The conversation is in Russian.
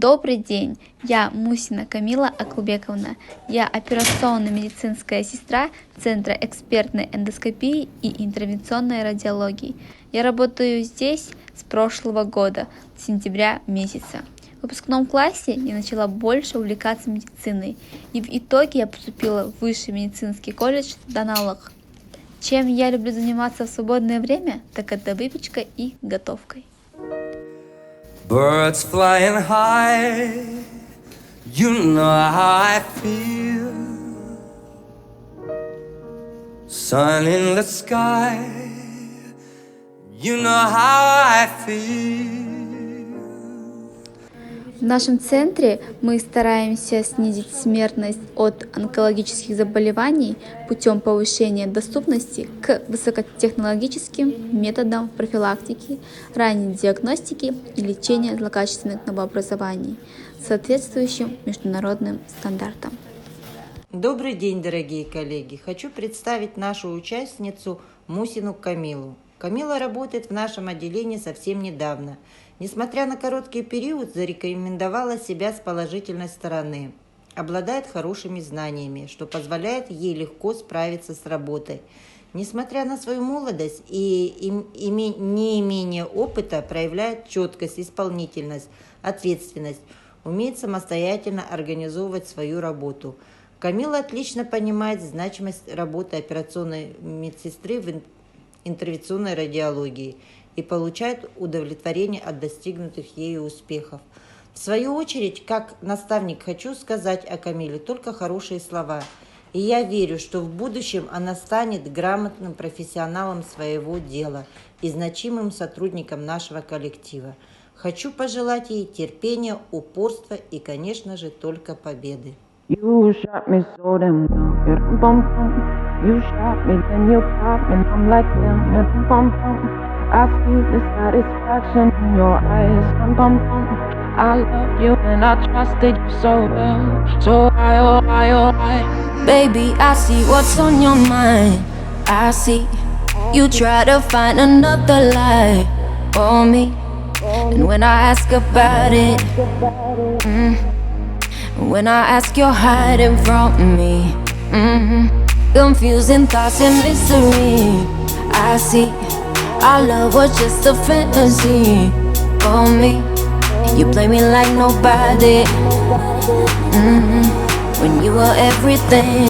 Добрый день, я Мусина Камила Акылбековна. Я операционно-медицинская сестра Центра экспертной эндоскопии и интервенционной радиологии. Я работаю здесь с прошлого года, с сентября месяца. В выпускном классе я начала больше увлекаться медициной, и в итоге я поступила в Высший медицинский колледж Даналах. Чем я люблю заниматься в свободное время, так это выпечкой и готовкой. Birds flying high, you know how I feel. Sun in the sky, you know how I feel. В нашем центре мы стараемся снизить смертность от онкологических заболеваний путем повышения доступности к высокотехнологическим методам профилактики, ранней диагностики и лечения злокачественных новообразований, соответствующим международным стандартам. Добрый день, дорогие коллеги! Хочу представить нашу участницу Мусину Камилу. Камила работает в нашем отделении совсем недавно. Несмотря на короткий период, зарекомендовала себя с положительной стороны. Обладает хорошими знаниями, что позволяет ей легко справиться с работой. Несмотря на свою молодость и неимение опыта, проявляет четкость, исполнительность, ответственность, умеет самостоятельно организовывать свою работу. Камила отлично понимает значимость работы операционной медсестры в интервенционной радиологии и получает удовлетворение от достигнутых ею успехов. В свою очередь, как наставник, хочу сказать о Камиле только хорошие слова. И я верю, что в будущем она станет грамотным профессионалом своего дела и значимым сотрудником нашего коллектива. Хочу пожелать ей терпения, упорства и, конечно же, только победы. You shot me so damn well, yeah, bum bum. You shot me, then you popped me, and I'm like damn, yeah, bum bum. I see the satisfaction in your eyes, bum bum bum. I love you and I trusted you so well, so I, oh I, oh I. Baby, I see what's on your mind. I see you try to find another lie for me, and when I ask about it, when I ask, you're hiding from me. Confusing thoughts and mystery. I see our love was just a fantasy for me. You play me like nobody. When you were everything.